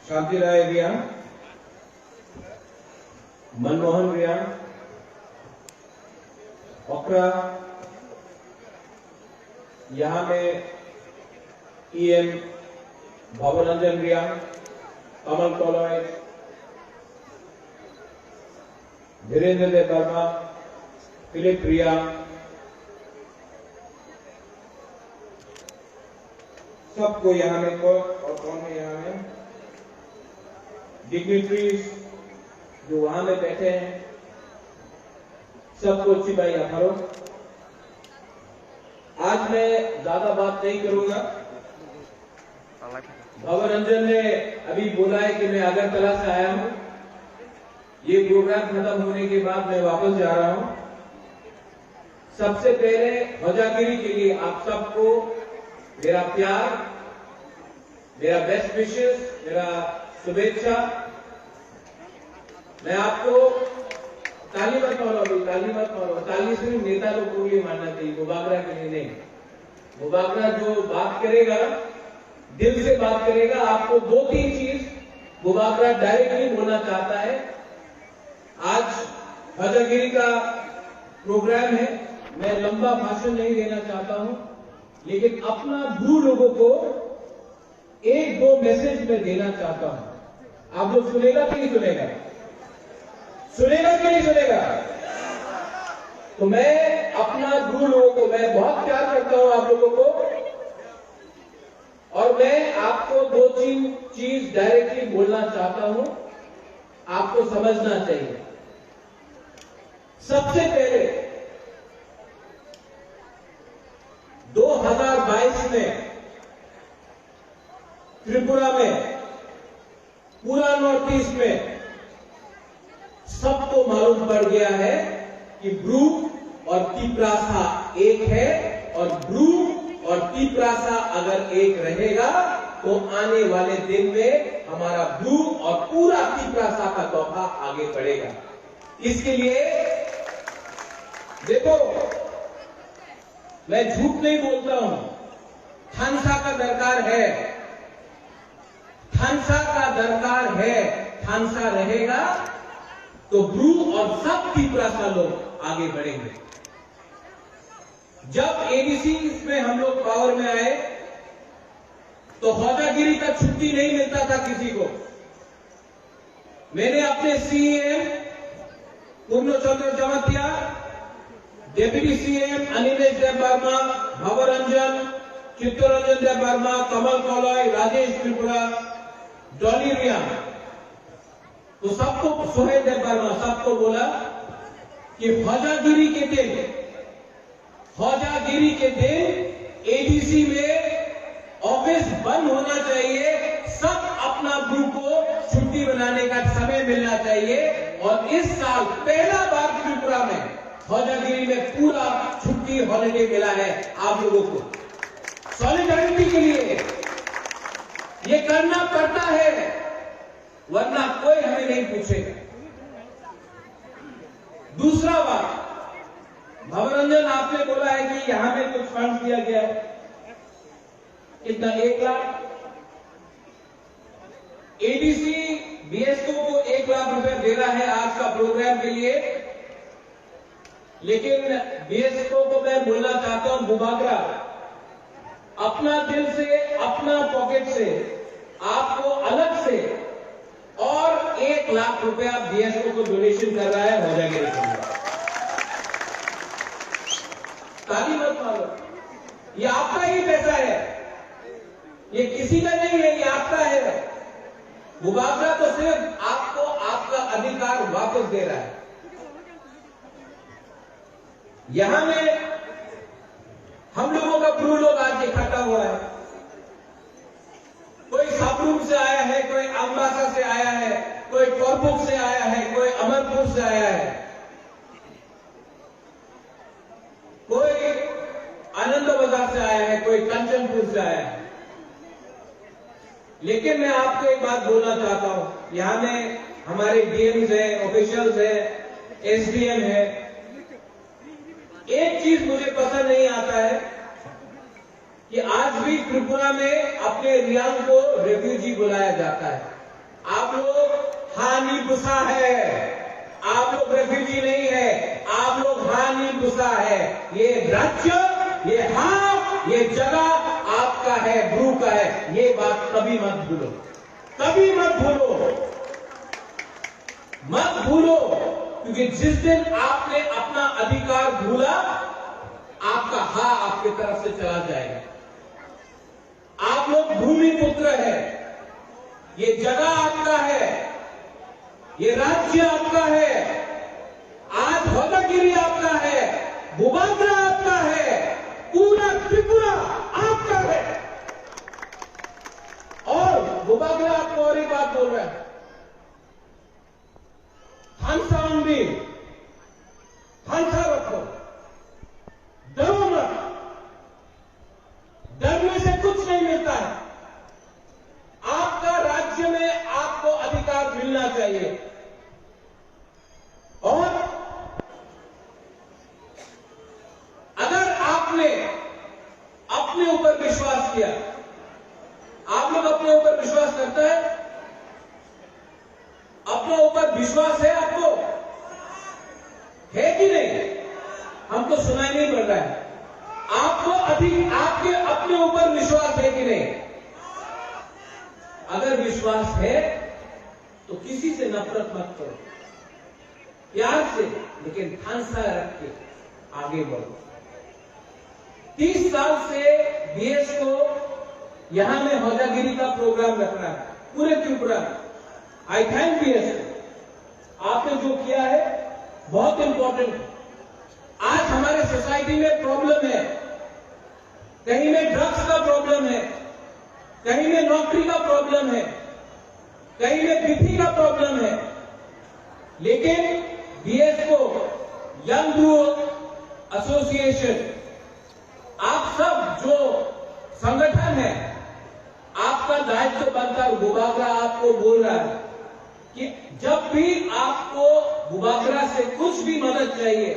शांति राय रिया, मनमोहन रिया, ओकरा, यहाँ में EM भवरंजन रिया, कमल कॉलॉय, धीरेन्द्र देव वर्मा, फिलिप रिया, सबको यहाँ में और कौन है यहाँ में डिग्निटरीज जो वहां में बैठे हैं, सबको अच्छी भाई आभारों। आज मैं ज्यादा बात नहीं करूंगा। भवरंजन ने अभी बोला है कि मैं अगरतला से आया हूं। ये प्रोग्राम खत्म होने के बाद मैं वापस जा रहा हूं। सबसे पहले ध्वजागिरी के लिए आप सबको मेरा प्यार, मेरा बेस्ट विशेस, मेरा शुभेच्छा। मैं आपको ताली मत मारो, अभी ताली मत मारो। ताली सिर्फ नेता लोग को लिए मानना चाहिए, मुबागरा के लिए नहीं। मुबागरा जो बात करेगा दिल से बात करेगा। आपको 2-3 चीज मुबागरा डायरेक्टली बोलना चाहता है। आज ध्वजागिरी का प्रोग्राम है। मैं लंबा भाषण नहीं देना चाहता हूं, लेकिन अपना ब्रू लोगों को 1-2 मैसेज में देना चाहता हूं। आप लोग सुनेगा कि नहीं सुनेगा? सुनेगा कि नहीं सुनेगा? तो मैं अपना ब्रू लोगों को, मैं बहुत प्यार करता हूं आप लोगों को, और मैं आपको 2-3 चीज डायरेक्टली बोलना चाहता हूं। आपको समझना चाहिए। सबसे पहले 2022 में त्रिपुरा में, पूरा नॉर्थ ईस्ट में सबको मालूम पड़ गया है कि ब्रू और तिपरासा एक है, और ब्रू और तिपरासा अगर एक रहेगा तो आने वाले दिन में हमारा ब्रू और पूरा तिपरासा का तोहफा आगे बढ़ेगा। इसके लिए देखो, मैं झूठ नहीं बोलता हूं। थानसा का दरकार है, थानसा का दरकार है। थानसा रहेगा तो ब्रू और सब तिपरासा लोग आगे बढ़ेंगे। जब एडीसी में हम लोग पावर में आए तो ध्वजागिरी का छुट्टी नहीं मिलता था किसी को। मैंने अपने सीएम पूर्णचंद्र जमातिया, डेप्यूटी सीएम अनिलेश देव वर्मा, भवरंजन, चित्तरंजन देव वर्मा, कमल कॉलॉय, राजेश त्रिपुरा, डॉली रिया, तो सबको, सुहेल देव वर्मा, सबको बोला कि ध्वजागिरी के दिन एडीसी में ऑफिस बंद होना चाहिए। सब अपना ग्रुप को छुट्टी बनाने का समय मिलना चाहिए। और इस साल पहला बार त्रिपुरा में ध्वजागिरी में पूरा छुट्टी हॉलिडे मिला है आप लोगों को। सॉलिडारिटी के लिए ये करना पड़ता है, वरना कोई हमें नहीं पूछेगा। दूसरा बात, भवरंजन आपने बोला है कि यहां में कुछ फंड दिया गया है। कितना? 1 लाख। एडीसी बीएसओ को 1 लाख रुपए दे रहा है आज का प्रोग्राम के लिए। लेकिन बीएसओ को मैं बोलना चाहता हूं, मुबागरा अपना दिल से, अपना पॉकेट से, आपको अलग से और 1 लाख रुपया बीएसओ को डोनेशन कर रहा है ध्वजागिरी के लिए। ताली मत मारो, ये आपका ही पैसा है, ये किसी का नहीं है, ये आपका है। मुबागरा तो सिर्फ आपको आपका अधिकार वापस दे रहा है। यहां में हम लोगों का ब्रू लोग आज इकट्ठा हुआ है। कोई साबरूम से आया है, कोई अम्बासा से आया है, कोई टॉरबुक से आया है, कोई अमरपुर से आया है, कोई आनंद बाजार से आया है, कोई कंचनपुर से आया है। लेकिन मैं आपको एक बात बोलना चाहता हूं, यहां में हमारे डीएम्स है, ऑफिशियल्स है, एसडीएम है। एक चीज मुझे पसंद नहीं आता है कि आज भी त्रिपुरा में अपने रियांग को रेफ्यूजी बुलाया जाता है। आप लोग हानिबुसा है, आप लोग रेफ्यूजी नहीं है, आप लोग हानिबुसा है। ये राज्य, ये ये जगह आपका है, ब्रू का है। ये बात कभी मत भूलो, कभी मत भूलो, मत भूलो, क्योंकि जिस दिन आपने अपना अधिकार भूला, आपका आपके तरफ से चला जाएगा। आप लोग भूमि पुत्र है, ये जगह आपका है, ये राज्य आपका है, आज होदागिरी आपका है, बुबाग्रा आपका है, पूरा त्रिपुरा आपका है। और बुबाग्रा आपको और एक बात बोल रहा है, हंसा रखो, डरो मत, डरने से कुछ नहीं मिलता है। आपका राज्य में आपको अधिकार मिलना चाहिए। और अगर आपने अपने ऊपर विश्वास किया, आप लोग अपने ऊपर विश्वास करते हैं? अपने ऊपर विश्वास है आपको? है कि नहीं? हमको सुनाई नहीं पड़ रहा है। आपको आपके अपने ऊपर विश्वास है कि नहीं? अगर विश्वास है तो किसी से नफरत मत करो, प्यार से, लेकिन ठानसा रख के आगे बढ़ो। 30 साल से बीएस को यहां में होदागिरी का प्रोग्राम रख रहा है पूरे त्रिपुरा में। आई थैंक बीएस, आपने जो किया है बहुत इंपॉर्टेंट है। आज हमारे सोसाइटी में प्रॉब्लम है, कहीं में ड्रग्स का प्रॉब्लम है, कहीं में नौकरी का प्रॉब्लम है, कहीं में विधि का प्रॉब्लम है, लेकिन बीएस को यंग ब्रू एसोसिएशन, आप सब जो संगठन है, आपका दायित्व बनता है। बुबाग्रा आपको बोल रहा है कि जब भी आपको बुबाग्रा से कुछ भी मदद चाहिए,